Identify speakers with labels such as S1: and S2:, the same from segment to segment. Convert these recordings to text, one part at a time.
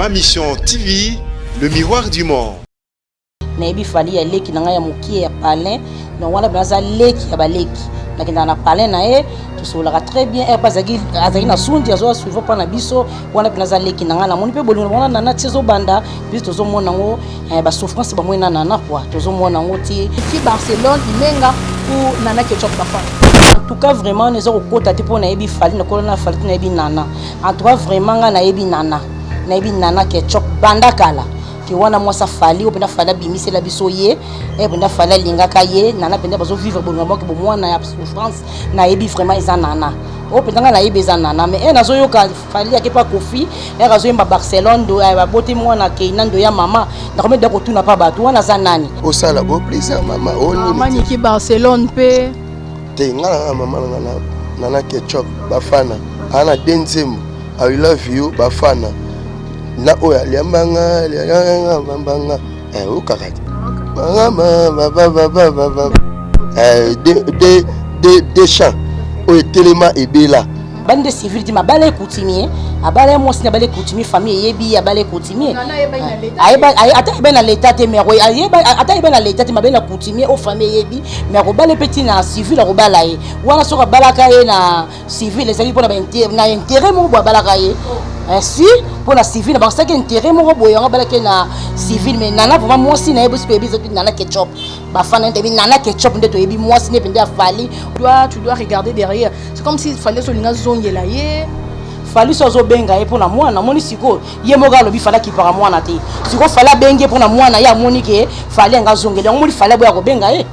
S1: Ma Mission TV, le miroir du monde.
S2: Naibi fali ya leki na ya mukie ya palin donc wana baza leki ya baleki nakenda na palin na e tosolaka très bien e bazaki azaki na sundi azo suivre pa na biso wana baza leki na ngana moni pe bolingo wana na tiezo banda biso tozo mona ngo ba souffrance ba moina na quoi tozo mona ngo ti Barcelone imenga ou nana ketchup papa. En tout cas vraiment les autres côté te pour naibi fali na kolona fali naibi nana en tout cas vraiment nga naibi nana ketchup banda kala ki wana mwasa fali openda fala bimisi la biso ye e penda fala lingaka ye nana penda bazo vivre bon moko bo mwana ya souffrance na yebi vraiment eza nana openda nga na yebi eza nana mais e nazo yoka fali ya kepa kofi e razo yemba Barcelone do ba bote mwana keina ndo ya mama na komeda ko tuna pa bato wana za nani
S3: osala bo plaisir mama oni
S4: mama ni ki Barcelone pe
S3: te ngala mama nana ketchup bafana ana denzemo I love you bafana na oya liambanga bambanga ukakati de chants oya telema ebela
S2: bande civilité mabale coutumier abale mo sina bale coutumier famille yebi abale coutumier ata ben na l'état te mais ata ben na l'état te mabale coutumier au famille yebi mais ko bale petit na civil ko bala ye wana so ko bala ka ye na civil ezali pour na intérêt mo bo bala ka ye si pour la civile parce que intérêt mo boyo nga bala ke na civil mais nana vraiment moi si na yebi baby zo nana ketchup ba fana ndebi nana ketchup ndeto yebi moi si ne pende afali tu dois regarder derrière c'est comme si il fallait so linga zongela ye fali sozo benga ye pona mwana moni siko ye moga lobi fala ki para mwana te siko fala benge pona mwana ya moni ke fali nga zongela ngoli fala boya ko benga ye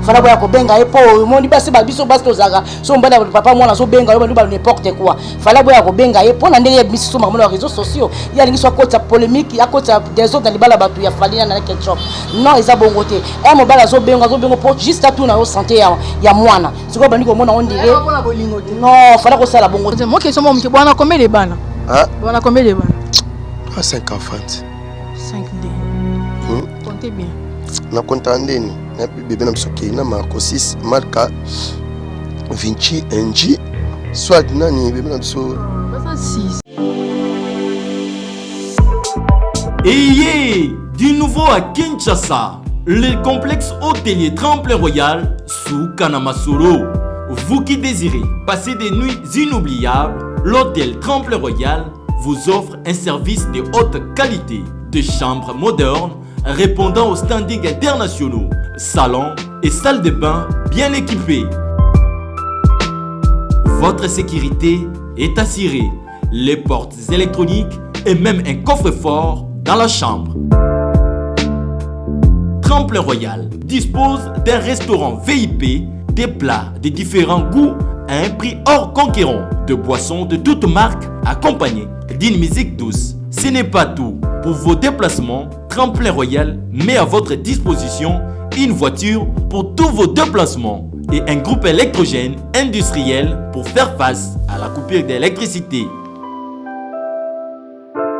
S2: fala boya ko benga ye po moni basi ba biso basi tozaga so mbala papa mwana so benga yo ba n'importe quoi fala boya ko benga ye pona ndenge biso so mamono réseaux sociaux ya lingi so kota polémique ya kota des autres libala batu ya fali na ketchup non eza bongo te e mobala zo benga po juste à tout na santé ya mwana siko bandi ko mona on dirait non fala ko sala bongo te
S4: moi question mon bwana combien de bana bwana combien de bana
S3: 5 enfants
S4: 5 d comptez bien
S3: na kontandeni na bébé na biso keina marco 6 marca Vinci NG soit nani bébé na biso
S4: 6
S5: Ayez du nouveau à Kinshasa, le complexe hôtelier Tremplin Royal sous Kanamasolo. Vous qui désirez passer des nuits inoubliables, l'hôtel Tremplin Royal vous offre un service de haute qualité, de chambres modernes répondant aux standards internationaux, salons et salles de bain bien équipées. Votre sécurité est assurée, les portes électroniques et même un coffre-fort dans la chambre. Tremplin Royal dispose d'un restaurant VIP, des plats de différents goûts à un prix hors conquérant, de boissons de toutes marques accompagnées d'une musique douce. Ce n'est pas tout. Pour vos déplacements, Tremplin Royal met à votre disposition une voiture pour tous vos déplacements et un groupe électrogène industriel pour faire face à la coupure d'électricité.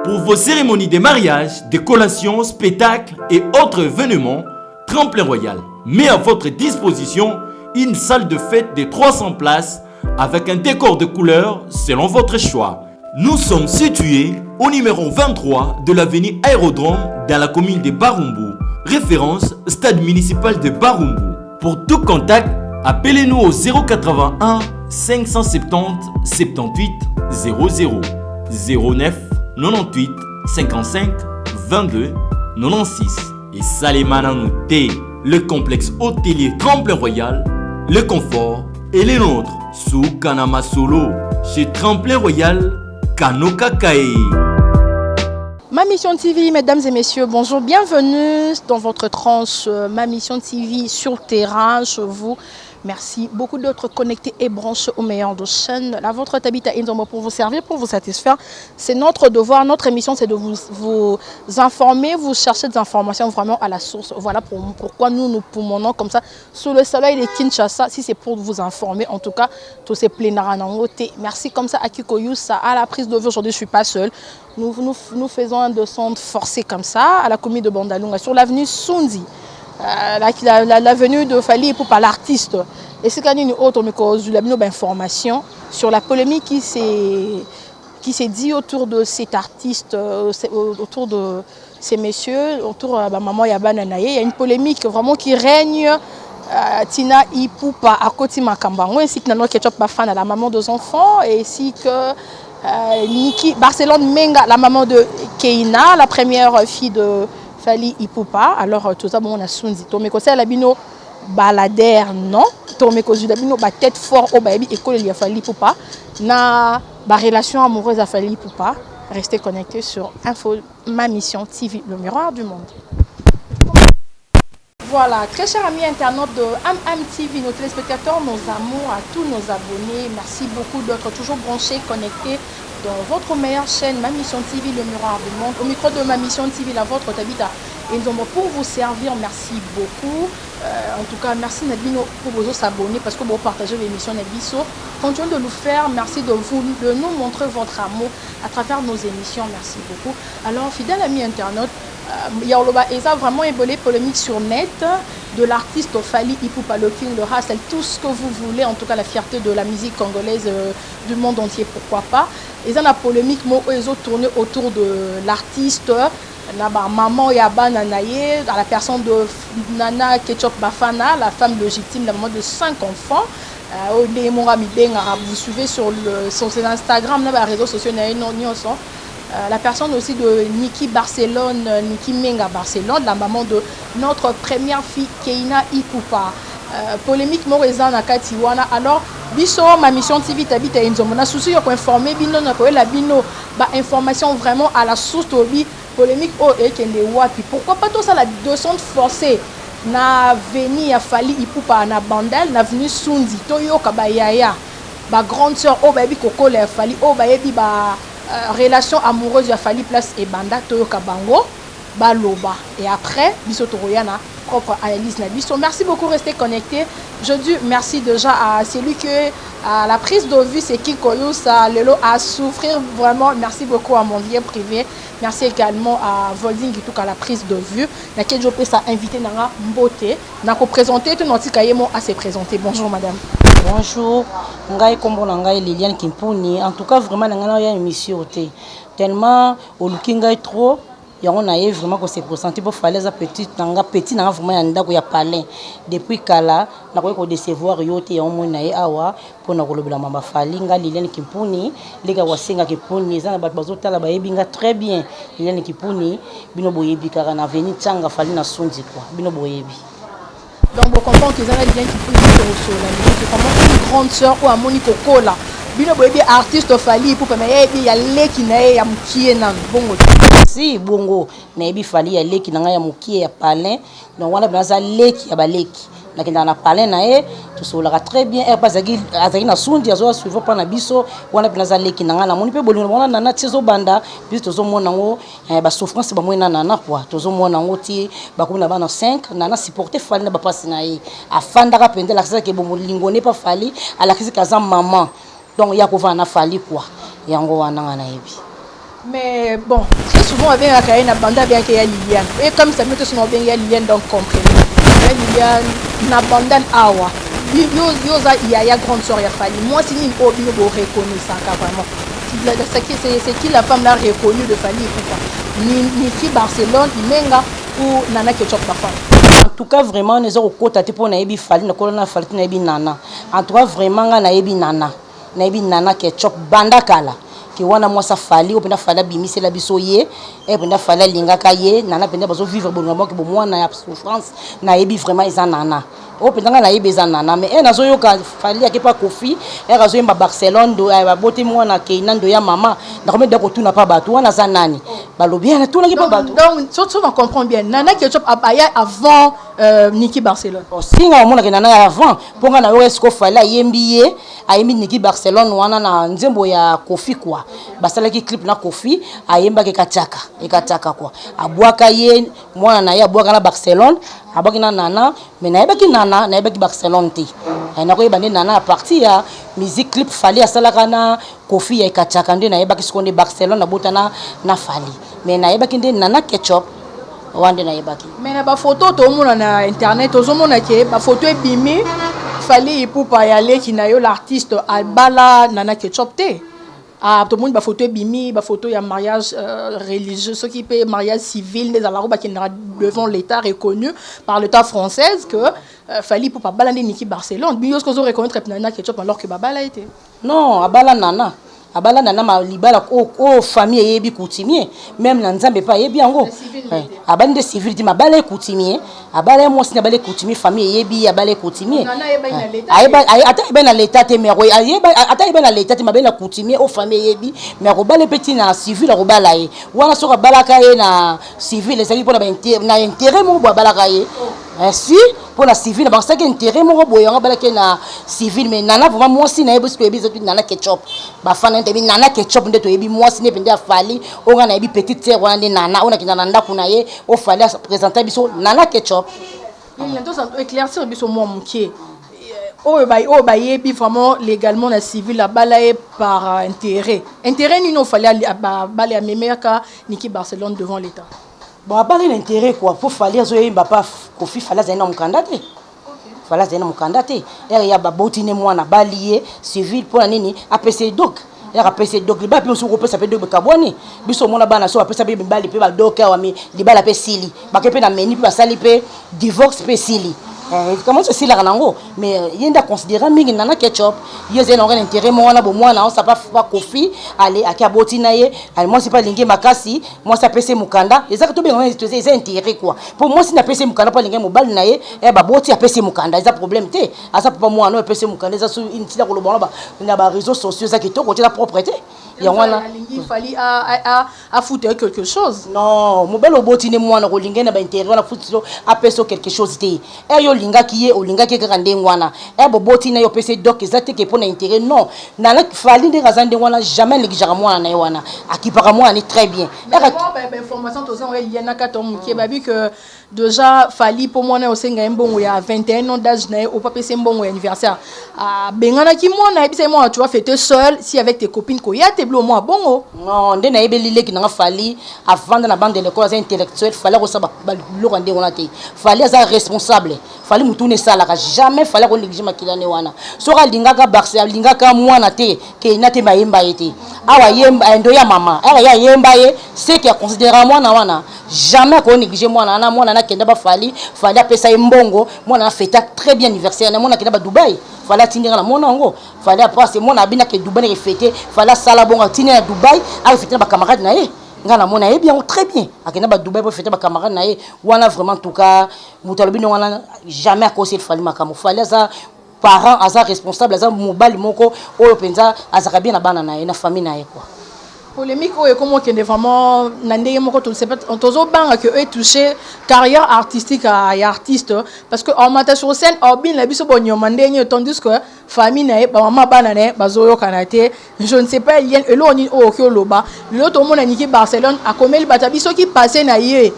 S5: Pour vos cérémonies de mariage, de collations, spectacles et autres événements, Tremplin Royal met à votre disposition une salle de fête de 300 places avec un décor de couleurs selon votre choix. Nous sommes situés au numéro 23 de l'avenue Aérodrome dans la commune de Barumbu, référence stade municipal de Barumbu. Pour tout contact, appelez-nous au 081 570 78 00 09 98 55 22 96 et Salimana Nouté, le complexe hôtelier Tremplin Royal, le confort et les nôtres sous Kanamasolo chez Tremplin Royal Kanoka Kae.
S4: Ma Mission TV, mesdames et messieurs, bonjour, bienvenue dans votre tranche Ma Mission TV sur terrain, chez vous. Merci beaucoup d'être connectés et branchés aux meilleures de chaînes. La vôtre habite à Indombo pour vous servir, pour vous satisfaire. C'est notre devoir, notre émission, c'est de vous informer, vous chercher des informations vraiment à la source. Voilà pourquoi nous poumonnons comme ça sous le soleil de Kinshasa, si c'est pour vous informer. En tout cas, tous ces plénaires en côté. Merci comme ça à Kikoyusa, à la prise de vue. Aujourd'hui, je ne suis pas seule. Nous faisons un descente forcé comme ça à la commune de Bandalunga sur l'avenue Sundi. L'avenue de Fali pour par l'artiste. Et c'est une autre information sur la polémique qui qui s'est dit autour de cet artiste, autour de ces messieurs, autour de maman Yabana Naye. Il y a une polémique vraiment qui règne. Tina Ipupa à Koti Makambango, ainsi que Nano Ketchup Bafana, la maman de enfants, et ainsi que Niki Barcelone Menga, la maman de Keina, la première fille de Fali Ipupa. Alors tout ça, bon, on a Sunzi. Tomeko c'est la bino baladaire, non? Tomeko Zudabino, ba tête fort au baby, école il y a Fali Ipupa. Na ba relation amoureuse à Fali Ipupa. Restez connectés sur Info Ma Mission TV, le miroir du monde. Voilà, très chers amis internautes de TV, nos téléspectateurs, nos amours, à tous nos abonnés, merci beaucoup d'être toujours branchés, connectés dans votre meilleure chaîne, Ma Mission TV, le miroir du monde. Au micro de Ma Mission TV, la vôtre, Tabita, et nous pour vous servir, merci beaucoup. En tout cas, merci Nadino pour vous s'abonner parce que vous partagez l'émission Nabiso. Continuez de nous faire, merci de nous montrer votre amour à travers nos émissions, merci beaucoup. Alors, fidèles amis internautes, il y a vraiment évolué polémique sur net de l'artiste Fali Ipupa, le King, le Hustle, tout ce que vous voulez, en tout cas la fierté de la musique congolaise du monde entier, pourquoi pas. Et ça, la polémique, ils ont tourné autour de l'artiste, maman Yabana Naye, à la personne de Nana Ketchup Bafana, la femme légitime, la maman de 5 enfants. Vous suivez sur ses Instagram, les réseaux sociaux, la personne aussi de Niki Barcelone, Niki Menga Barcelone, la maman de notre première fille Keina Ipupa. Polémique Moreza Nakatiwana. Alors, biso Ma Mission TV tabita inzomo na souci yo ko informer bino na ko la bino ba information vraiment à la source tobi polémique o ekende wapi. Pourquoi pas tout ça la descente forcée na veni ya Fali Ipupa na Bandel na venu Sundi toyo kabayaya ba grande sœur o baby koko la Fali o bayebi ba relation amoureuse ya Fali place et banda toyo kabango baloba et après biso toroyana propre analyse na biso. Merci beaucoup, restez connectés. Je dis merci déjà à celui qui à la prise de vue, c'est qui ça Lelo à souffrir vraiment. Merci beaucoup à mon lien privé. Merci également à Volding qui tout à la prise de vue. Laquelle je peux ça inviter Nanga Mbote. N'a présenté tout notre cahier à se présenter. Bonjour madame.
S2: Bonjour. Ngai kombo ngai Liliane Kimpuni. En tout cas vraiment nanga ya émission tellement au looking trop. On a vraiment que c'est ressenti pour faire les petits nanga vraiment yanda ko ya palin depuis kala na ko décevoir yote ya omona ye awa pour na kolobela mama falinga Liliane Kimpuni lega wasenga Kimpuni za na bato bazotala bayebinga très bien Liliane Kimpuni bino boyebi kaka na veni tanga fali na Sundi quoi bino boyebi.
S4: Donc vous comprenez que Liliane Kimpuni c'est vraiment une grande sœur ou amoni kokola bino boyebi artiste Fali pour mais il y a leki na ya mukie na bongo
S2: si bongo na yebi Fali ya leki na ya mukie ya palin donc wana banaza leki ya baleki nakenda na palin na ye tout ça très bien et pas azaki na Sundi azo suivre pa na biso wana banaza leki na na moni pe bolingo wana na tiezo banda biso tozo mona ngo ba souffrance ba moina na quoi tozo mona ngo ti ba ko na bana 5 na supporter Fali na ba passe na ye afanda ka pende la kisa ke bolingo ne pas Fali ala kisa kaza maman. Donc il y a qu'on va en Fali quoi. Il y a on na yebi.
S4: Mais bon, très souvent avec la carrière na banda bien qu'il y a Liliane. Et comme ça met son bien il y a Liliane donc comprenez. Liliane na banda awa. Yo za il y a grande sœur ya Fali. Moi si ni obi no reconnaître ça vraiment. C'est qui la femme là reconnue de Fali ni qui Barcelone, Menga ou Nana Ketchup Bafana.
S2: En tout cas vraiment les autres côté pour na yebi Fali na kolona Fali na yebi Nana. En tout cas vraiment na yebi Nana. Nabi Nana Ketchup banda kala ki wana mwasa Fali openda Fali bimisi la biso ye e penda Fali linga ka ye Nana penda bazo vivre bonnement ke mwana ya souffrance na yebi vraiment isa Nana openda na yebi isa Nana mais e nazo yoka Fali akepa Kofi e razo yemba Barcelone do ba bote mwana Keina ndo ya mama na komeda ko tuna pa bato wana za nani balobi na tuna ki pa bato
S4: donc surtout on comprend bien Nana Ketchup abaya avant Niki Barcelone
S2: singa mona ke Nana avant ponga na yo esko Fali ayembi ye ayembi Niki Barcelone wana na nzembo ya Kofi quoi basala ki clip na Kofi ayemba ke kataka quoi abwaka ye mwana na ye abwaka na Barcelone abwaki na Nana mais na yebaki Nana na yebaki Barcelone te na ko yebande Nana a partir ya musique clip Fali asala kana Kofi ya kataka nde na yebaki sekonde Barcelone na botana na Fali mais na yebaki nde Nana Ketchup wande na yebaki
S4: mais na ba photo to mona na internet ozomona ke ba photo ebimi Fali Ipupa ya leki na yo l'artiste albala Nana Ketchup te Ah, tout le monde, photo bimi, photo, il y a mariage religieux, ce qui peut mariage civil, des alaro, qui devant l'État reconnu par l'État français que fallait pour pas balader Niki Barcelone. Bien que vous reconnaître Nana Ketchup alors que Baba l'a été.
S2: Non, abala nana. Abala nana ma libala o famille yebi coutumier même na nzambe pa yebi yango abande civil di mabala coutumier abala mo sina bale coutumier famille yebi abala coutumier ata eba na l'état te mais ata eba na l'état te mabala coutumier o famille yebi mais ko bale petit na civil ko bala ye wana so ko bala ka ye na civil ezali pona ba intérêt mo bo bala ka ye si pour la civile parce que intérêt mo boyanga bala ke na civil mais nana vraiment moi si na yebi parce que yebi zoti nana ketchup ba fana ntebi nana ketchup ndeto yebi moi si ne pende afali o ngana yebi petite sœur wana ndi nana ona kinana ndaku na ye o fali présenter biso nana ketchup
S4: il y a deux éclaircir biso moi mkie o ba yebi vraiment légalement na civil la balaye par intérêt ni no fallait balaye à memeka Niki Barcelone devant l'état.
S2: Bon, à part l'intérêt, quoi, pour faire les papa, Kofi, fallait un homme candidat. Fallait un homme candidat. Et il y a Babotine, moi, na balié, civil, pour la nini, APC doc. Et APC doc, les babes, on peut s'appeler de Kabouani. Biso, mon abana, so, après ça, il bali, puis doc, les balles, la sili. Bakepe, na meni, puis salipe, divorce, puis sili. Comment ça c'est là nango mais il y a considérer mingi nana ketchup il y a un intérêt moi na bon moi na ça pas Kofi aller à Kabotine ye moi c'est pas lingi makasi moi ça pese mukanda et ça que tout bien c'est intérêt quoi pour moi si na pese mukanda pas lingi mobile na ye e ba boti a pese mukanda ça problème té à ça pas moi non pese mukanda ça sur une tila ko lo bon ba na ba réseaux sociaux ça qui to côté la propreté ya wana
S4: il fallait à foutre quelque chose
S2: non mobile obotine moi na ko lingi na ba intérêt na foutre a pese quelque chose té e yo linga ki kaka ndengwana e boboti na yo pese doc ezate ke pona intérêt non na la fali de razande wana jamais négligera moi na wana akipaka moi ni très bien
S4: information to ça il y en a katom qui ba vu que déjà fali pour moi na osenga mbongo ya 21 ans d'âge na au pas pese mbongo anniversaire a bengana ki moi na ebisa moi tu vas fêter seul si avec tes copines ko ya te blo moi bongo
S2: non nde na ebelile ki na fali avant na bande de l'école intellectuelle fallait ko saba lo rande wana te fallait être responsable fallait mutu ne sala jamais fallait ko négliger makilane wana so ka lingaka barça lingaka mwana te ke na te mayemba yete awa yemba ndo ya mama awa ya yemba ye c'est que considérer mwana wana jamais ko négliger mwana na kenda ba fallait apesa mbongo mwana na fêta très bien anniversaire na mwana kenda ba Dubaï fallait tindira na mwana ngo fallait après c'est mwana abina ke Dubaï ne fêter fallait sala bonga tindira na Dubaï a fêter ba camarade na ye ngana mona ye bien très bien akena ba Dubaï pour fêter ba camarade na ye wana vraiment en tout cas mutalobi no wana jamais conseiller fallait makamo fallait ça parents asa responsable asa mobile moko oyo penza azaka bien na bana na ye na famille na ye quoi
S4: polémique ou comment qu'il est vraiment n'andé moko tout c'est pas on tozo banga que eux touché carrière artistique à artiste parce que en mata sur scène obin la biso bonyo mandé tandis que famille na ba mama bana ne bazoyo kanate je ne sais pas lien eloni o ko loba l'autre monde Niki Barcelone a comme le batabiso qui passait na yé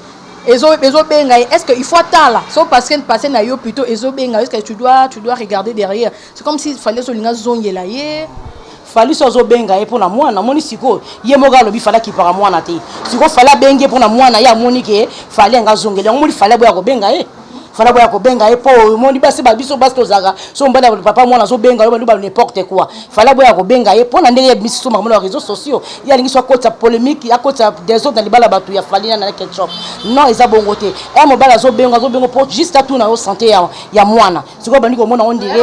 S4: ezo benga est-ce que il faut attendre so parce que passer na yo plutôt ezo benga est-ce que tu dois regarder derrière c'est comme s'il fallait so linga zonye la yé
S2: fali sozo benga e pona mwana moni siko ye moga lobi fala ki para mwana te siko fala benge pona mwana ya moni ke fali nga zongele ngoli fala boya ko benga e fala boya ko benga e po moni basi ba biso basi tozaga so mbana papa mwana so benga yo ba n'importe quoi fala boya ko benga e pona ndenge biso so mamono réseaux sociaux ya lingi so kota polémique ya kota des autres dans les bala batu ya fali na ketchup non eza bongo te e mo bala zo benga pour juste à tout na santé ya mwana siko bani ko mona on dirait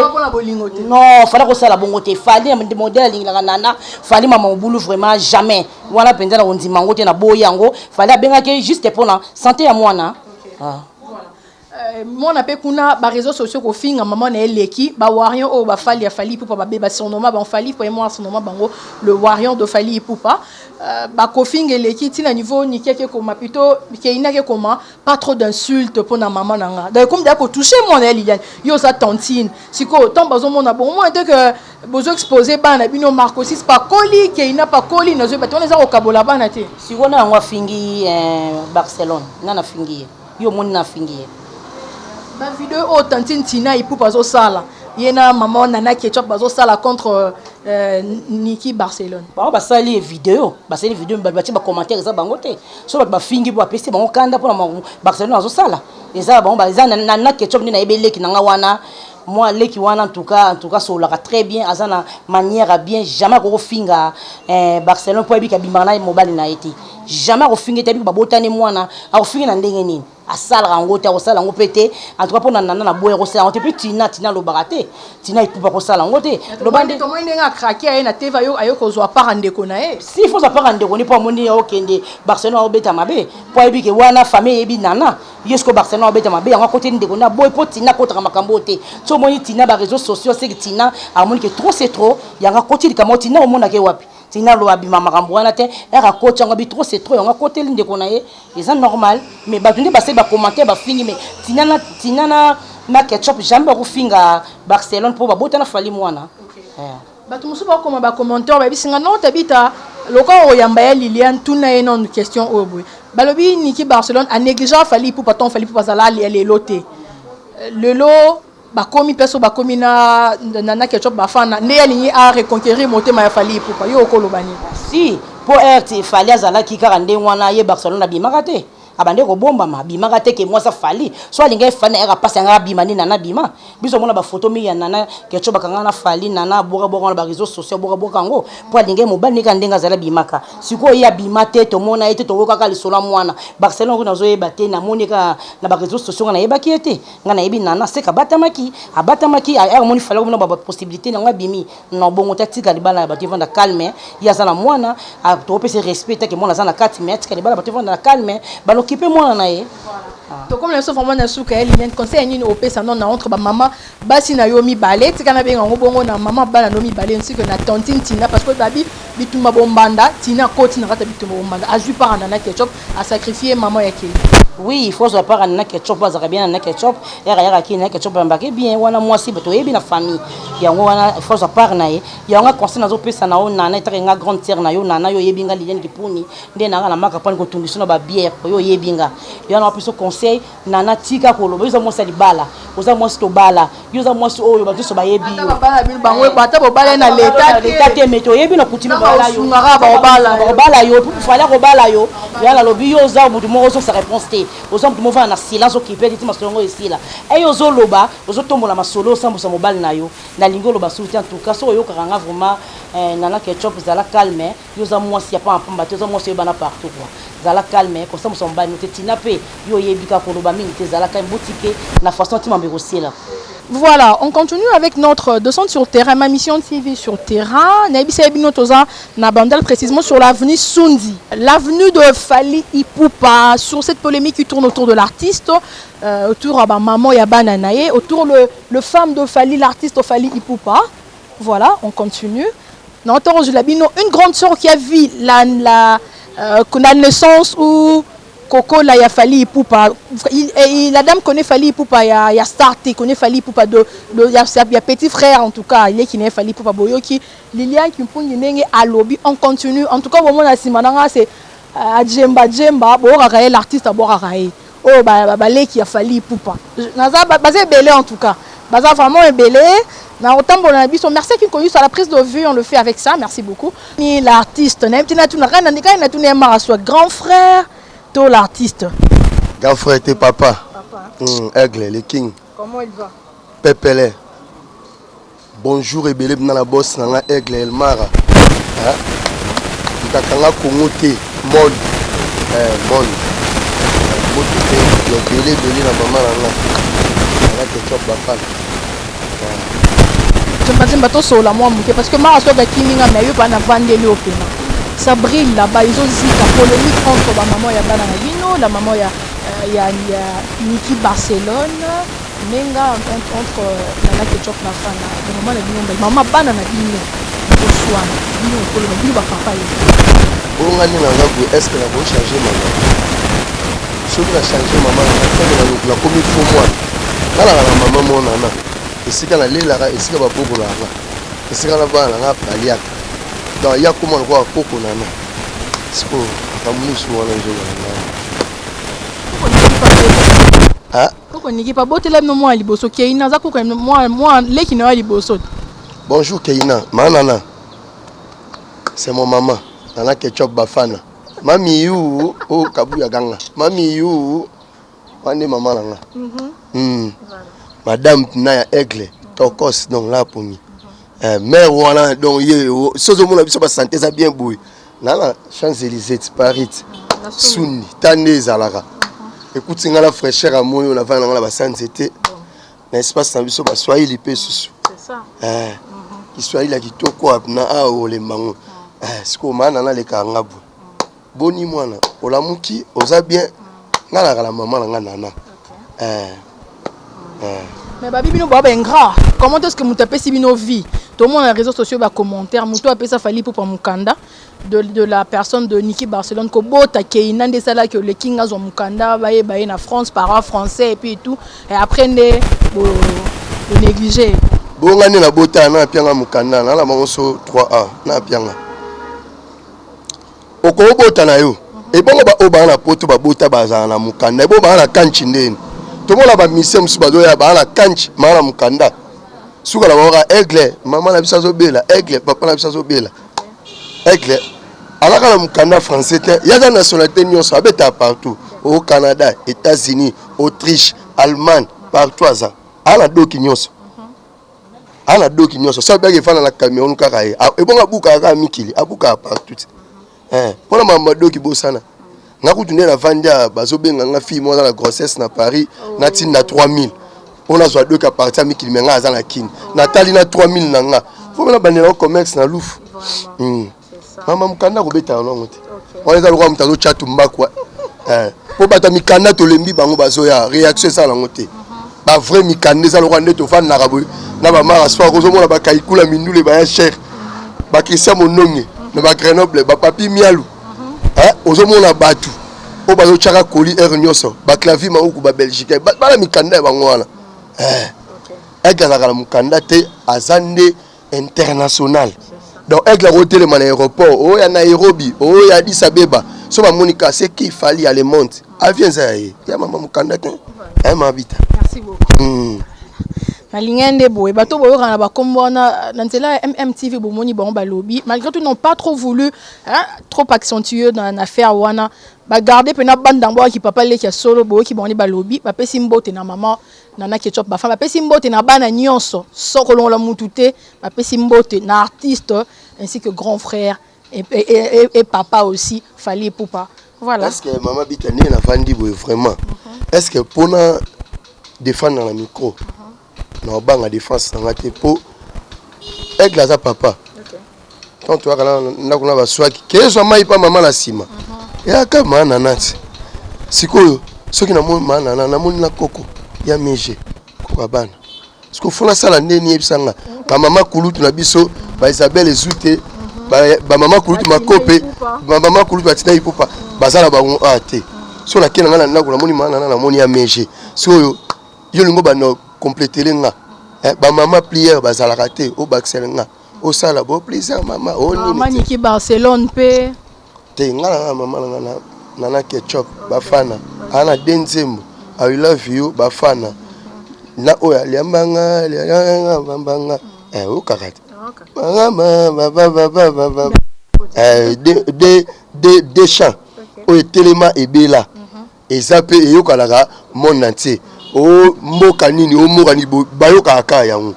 S2: non fala ko sala bongo te fali na modèle la nana fali mama obulu vraiment jamais wana penza na ondima ngote na boyango fali benga ke juste pour la santé ya mwana
S4: mon appel kuna ba réseaux sociaux ko finga maman na eleki ba warion o ba fali pour ba beba son nom ba fali pour moi son nom bango le warion de fali poupa ba ko finga eleki tina niveau ni keke ko plutôt ke inake comment pas trop d'insultes pour na maman nanga donc comme d'accord toucher mon Liliane yo sa tantine siko tant bazo mon bon moi dès que bozo exposer ba na bino marco 6 pas colis ke ina pas colis na zo ba tona za ko kabola ba na te
S2: siko na ngwa fingi Barcelone na fingi yo mon na fingi
S4: la vidéo authentique Tina et pour bazo sala yena maman nana ketchup bazo sala contre Niki Barcelone
S2: ba sali vidéo ba bati ba commentaire za bango te so ba fingi ba pesi bango kanda pour Barcelone bazo sala eza bango ba eza nana ketchup ni na ebeleki nanga wana moi leki wana en tout cas solaka très bien azana manière bien jamais ko finga Barcelone po ebika bimana mobile na été jamais ko finga tabi ba botane mwana a ko finga na ndenge nini asala rango ta ko sala ngo pété en tout cas pour nana na boye ko sala on te peut tina lo baraté tina ipupa ko sala ngo te
S4: lo bande to mo ndenga craquer na teva yo ayo ko zo parande ko na e
S2: si faut ça parande ko ni po moni o kende Barcelone o beta mabe po ebike wana famille ebi nana yesko Barcelone o beta mabe yango côté ndeko na boy po tina ko ta makambo te so moni tina ba réseaux sociaux c'est que tina a moni que trop c'est trop yanga côté likamo tina o mona ke wapi tina lo abima makambo wana te era coach yango bi trop c'est trop yango côté ndeko na ye c'est normal mais ba tunde ba se ba commenter ba fingi mais tina na ketchup jamais ko finga Barcelone po ba botana fali mwana
S4: bato mosusu bakoma bacommentaire bayebisinga non tabita lokola oyamba ya Liliane tuna ye non question oyo boye balobi niki Barcelone a négligé fali pour paton fali pour bazala lelo te lelo bakomi peso bakomi na ketchup bafana nde alingi a reconquérir motema ya fali pour yo okolobani
S2: si po RT fali azala ki kaka nde wana ye Barcelone abimaka te abande ko bomba ma bimaka te ke moi ça fali so alinga fana era passe nga bimani nana bima biso mona ba photo mi ya nana ketchup bakanga na fali nana boka na ba réseaux sociaux boka ngo po alinga mobile nika ndenga zala bimaka siko ya bimate to mona ete to woka ka lisola mwana Barcelone ko nazo yeba te na monika na ba réseaux sociaux na yeba ki ete ngana yebi nana seka batamaki a moni fala ko na ba possibilité na bimi no bongo tatika libala ba tivanda calme ya zala mwana a to pese respect ke mona zana 4 mètres ka libala ba tivanda calme ba occupé moi na ye
S4: to comme le so vraiment na suka elle vient conseil ni au pesa non na entre ba maman basi na yo mi balé tika na benga ngo bongo na maman bana no mi balé ainsi que na tontine tina parce que babi bituma bombanda tina koti na kata bituma bombanda a ju par na ketchup a sacrifier maman yake
S2: oui il faut se par na ketchup bazaka bien na ketchup era ki na ketchup mbake bien wana moi si beto yebi na famille yango wana il faut se par na ye yango conseil na zo pesa na ona na etaka nga grande sœur na yo nana yo yebi nga lilienne kipuni nde na na maka pani ko tungiso na ba bière yo yebi nga yo na piso conseil nana tika ko lo bezo mo sa libala oza mo sto bala yo za mo oyo ba so ba yebi yo
S4: bala bil bango bata bo bala na l'état
S2: te meto yebi na kutimi
S4: bala yo ngara ba
S2: bala yo pour fala ko bala yo ya la lobi yo za mutu mo so sa réponse te oza mutu mo va na silence occupé dit masongo ici là et yo zo loba ozo tombola masolo sambo sa mobile na yo na lingo loba soutien en tout cas so yo karanga vraiment nana ketchup zala calme yo za mo si pas en pamba te zo mo si bana partout quoi zala calme comme ça mo son bal te tinape yo yebika ko loba mingi te zala ka boutique na façon ti mambe aussi là.
S4: Voilà, on continue avec notre descente sur terrain, ma mission TV sur terrain. Naibisa Ebinotoza na bandal précisément sur l'avenue Sundi. L'avenue de Fali Ipupa, sur cette polémique qui tourne autour de l'artiste, autour de Maman Yabana Naye, autour le femme de Fali, l'artiste Fali Ipupa. Voilà, on continue. Notre une grande sœur qui a vu la naissance où Coco là ya Fali Ipupa, la dame connaît Fali Ipupa, il y a Starté, connaît Fali Ipupa, il y a petit frère en tout cas, il est qui n'est Fali Ipupa Boyoki, Liliane qui me à lobby, on continue, en tout cas au moment où c'est Djemba, l'artiste à Borarae, oh bah qui a Fali Ipupa, basé belé en tout cas, basé vraiment belé. Merci qui connu sur la prise de vue, on le fait avec ça, merci beaucoup. L'artiste, grand frère. L'artiste.
S3: Grand frère était papa. Aigle, le king.
S4: Comment il va?
S3: Pepele. Bonjour et belé dans la bosse nanga Aigle El Mara. Takanga Kongote Mon. Mon. Le belé na maman nanga. Nanga ketchup bafal.
S4: Je me dis bateau sur la moi parce que Mara soit gakininga mais yo pas na vandeli au pena. Ça brille là-bas, ils ont dit la polémique entre la maman ya Bana Nagino, la maman ya Niki Barcelone, Menga entre Nana Ketchup na Fana, la maman Nagino, maman Bana Nagino, Boswana, Nino Kolo, Nino Papa.
S3: On a dit est-ce que la bonne changer maman? Si on a changé maman, la commis pour moi. Là la maman mon nana, et c'est quand la lila, et c'est quand la bobo là, et c'est quand la bana la paliak. Donc il y a comment voir Coco nana. C'est pour la mousse ou un jeu.
S4: Coco n'est pas beau, tu l'aimes moi liboso. Keina za Coco moi les qui n'ont liboso.
S3: Bonjour Keina, ma nana. C'est mon maman. Nana Ketchup Bafana. Mami you Kabuya Ganga. Mami you Wande maman nana. madame na aigle tokos donc là pour nous mère wana donc ye sozo mona biso ba santé ça bien boui na Champs-Élysées Paris Sunni tane zalaka écoute singa la fraîcheur à moyo na va na ba santé na espace na biso ba Swahili pe susu
S4: c'est ça
S3: Kiswahili la kitoko na a ole mango siko mana na le kangabu boni mwana olamuki oza bien ngala kala maman nga nana
S4: mais babi bino ba ingrat comment est-ce que mutape si bino vie tout le monde dans les réseaux sociaux va commentaire muto appelle ça fali pour mukanda de la personne de Niki Barcelone ko bota keina de sala que le king azo mukanda ba na France parents français et puis tout et après ne négliger
S3: bonga ne na bota na pianga mukanda na la monso 3A na pianga oko bota na yo et bongo ba oba na poto ba bota baza na mukanda e bo ba na kanchi ndeni to mona ba mission musubazo ya ba na kanchi ma na mukanda suka la ba aigle maman na bisazo bela aigle papa na bisazo bela aigle alaka na mukanda français te yaza nationalité nyonso abeta partout au Canada États-Unis Autriche Allemagne partout aza ala doki nyonso ala doki nyonso so bege fana na Cameroun kaka e bonga buka ka mikili abuka partout pona mama doki bosana ngakutunde na vanda bazobenga nga fille moi dans la grossesse na Paris na tin na 3000 on a doki à partir mikili menga aza na kin Nathalie na 3000 nanga faut na banela commerce na louf mama mukanda ko beta longo te on est allé mutazo chatu mbakwa po bata mikanda to lembi bango bazoya réaction ça lango te ba vrai mikanda ça lokwa ndeto fan na rabo na ba mara soir ko zomona ba kaikula mindule ba ya cher ba Christian Mononge na ba Grenoble ba papi mialu ozomona batu o bazo chaka koli nyoso ba clavier ma uku ba Belgique ba la mikanda bango wana egala kala mukanda te azande international donc aigle hôtel à l'aéroport oh ya Nairobi oh ya Addis Abeba so ba Monica c'est qui fallait aller monte avion ça ya mama mukanda te ma vita
S4: merci beaucoup na lingende boye bato boyo kana ba kombona na nzela MMTV bomoni bon ba lobby malgré tout n'ont pas trop voulu trop accentuer dans l'affaire wana ba garder pena banda mbo ki papa le ki solo boyo ki boni ba lobby ba pesi mbote na maman nana ketchup ba femme ba pesi mbote na bana nyonso sokolo la mutute ba pesi mbote na artiste ainsi que grand frère et papa aussi fallait poupa voilà
S3: est-ce que maman bitane na vandi boye vraiment est-ce que pona défendre dans le micro na banga défense na ngate po aigle aza papa quand tu as na kuna ba swaki kezo mai pa mama na sima ya kama na nati sikoyo soki na mo mana na moni na koko ya meje ko bana siko fona sala ndeni ebisanga ba mama kulutu na biso ba Isabelle Ezute ba mama kulutu makope ba mama kulutu atina ipopa bazala ba ate so la kena ngana na moni mana na moni ya meje sikoyo yo lingo ba no compléter nga ba mama plière bazala raté au baxelenga au sala bo plaisir mama o ni
S4: mama Niki Barcelone pe
S3: te ngala mama ngana nana ketchup bafana ana denzembo I love you bafana na oya liambanga bambanga o kakati mama baba de chants o telema ebela ezape eyokalaka monde entier o mboka nini o mboka ni bayoka aka yango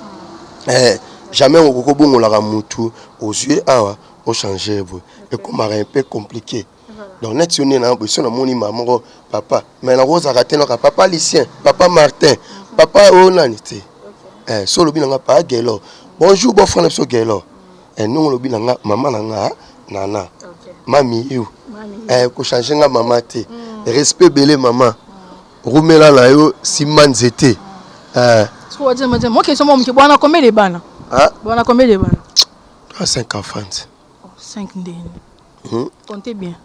S3: jamais on ko bongo la mutu aux yeux awa o changer et comme un peu compliqué donc net sur na besoin na moni maman papa mais na rose raté na papa Lucien papa Martin papa onanité solo binanga pa gelo bonjour bon frère so gelo nous lo binanga maman nanga nana mami you ko changer nga maman té respect belé maman rumela la yo simanzete
S4: soit dire moi question moi qui bwana combien de bana bwana combien de bana
S3: 5 enfants
S4: 5 ndeni comptez bien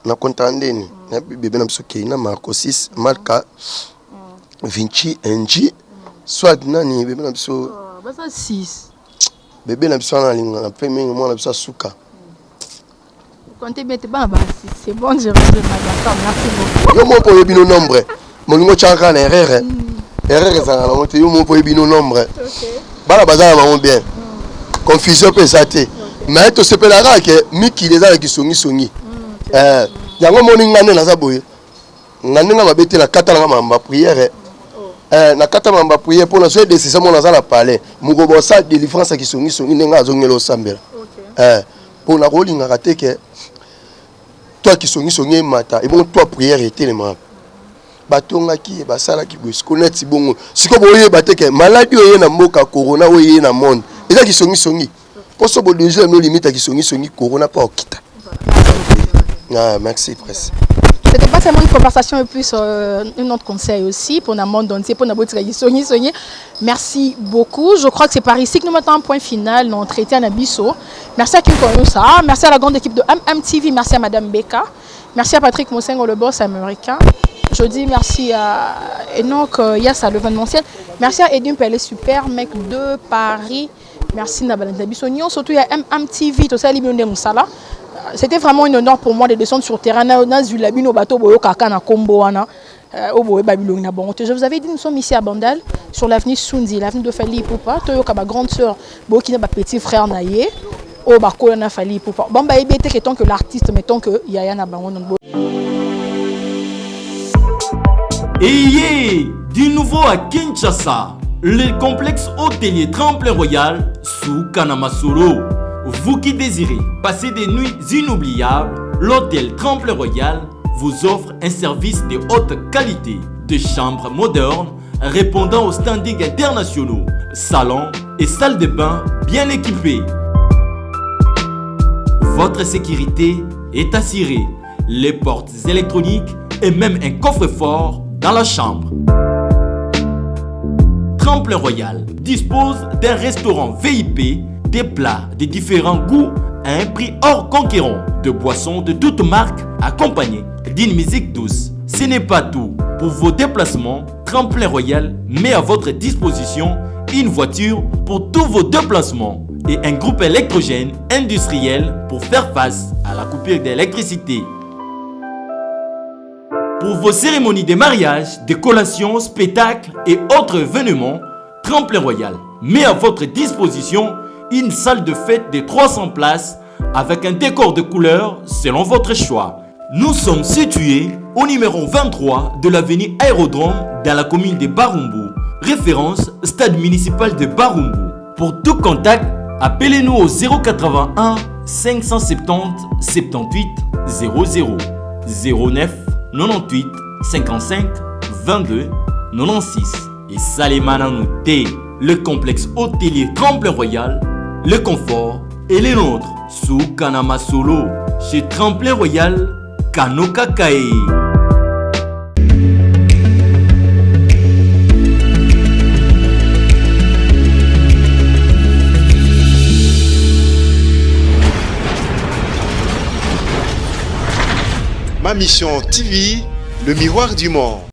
S3: na compta ndeni na bébé na biso keina Marco 6 Marca Vinci NG soit nani bébé na biso
S4: basa 6
S3: bébé na biso na linga na premier moi na biso suka
S4: comptez bien te bana c'est bon je reviens merci beaucoup
S3: yo mo po bino nombre molingo chaka na erreur ça na monte yo mo po bino nombre bala bazala bango bien confusion pe sate mais to sepelaka ke miki les ala ki songi yango moni ngane na zaboye ngane nga babete la katala nga mamba prière na kata mamba prier pour na so décision mon na palais mugo bosa délivrance qui songi songi nenga azongelo sambela pour na rolinga raté que toi qui songi mata et bon toi prière était les mains batonga ki basala ki bus connaître bongo siko boye baté que maladie oye na mboka corona oye na monde et ça qui songi pour so bo déjà no limite qui songi corona pas okita. Merci presse.
S4: C'était pas seulement une conversation et plus un autre conseil aussi pour le monde entier, pour notre soigner. Merci beaucoup. Je crois que c'est par ici que nous mettons un point final dans le traité à Nabiso. Merci à Kim Konusa, merci à la grande équipe de MTV, merci à Madame Beka, merci à Patrick Moussengo, le boss américain. Je dis merci à Enoch Yassa, l'événementiel. Merci à Edwin Pelé, super mec de Paris. Merci à Nabiso. Surtout à MTV, tout ça, Libyon de Moussala. C'était vraiment un honneur pour moi de descendre sur le terrain. Je vous avais dit, nous sommes ici à Bandal, sur l'avenue Sundi, l'avenue de Fali Poupa. Toyoka, ma grande soeur, qui ma petit frère Naye. Oh, bah, Kolana Fali Poupa. Bon, bah, que tant que l'artiste, mettons que Yaya Nabangon.
S5: Et du nouveau à Kinshasa, le complexe hôtelier Tremplin Royal sous Kanamasolo. Vous qui désirez passer des nuits inoubliables, l'hôtel Tremplin Royal vous offre un service de haute qualité, de chambres modernes répondant aux standings internationaux, salons et salles de bain bien équipées. Votre sécurité est assurée, les portes électroniques et même un coffre-fort dans la chambre. Tremplin Royal dispose d'un restaurant VIP, des plats de différents goûts à un prix hors conquérant, de boissons de toutes marques accompagnées d'une musique douce. Ce n'est pas tout. Pour vos déplacements, Tremplin Royal met à votre disposition une voiture pour tous vos déplacements et un groupe électrogène industriel pour faire face à la coupure d'électricité. Pour vos cérémonies de mariage, de collations, spectacles et autres événements, Tremplin Royal met à votre disposition une salle de fête de 300 places avec un décor de couleurs selon votre choix. Nous sommes situés au numéro 23 de l'avenue Aérodrome dans la commune de Barumbu. Référence stade municipal de Barumbu. Pour tout contact, appelez-nous au 081 570 78 00 09 98 55 22 96. Et Salemananouté, le complexe hôtelier Tremplin Royal, le confort et les nôtres sous Kanamasolo chez Tremplin Royal Kanokakae.
S1: Ma mission TV, le miroir du monde.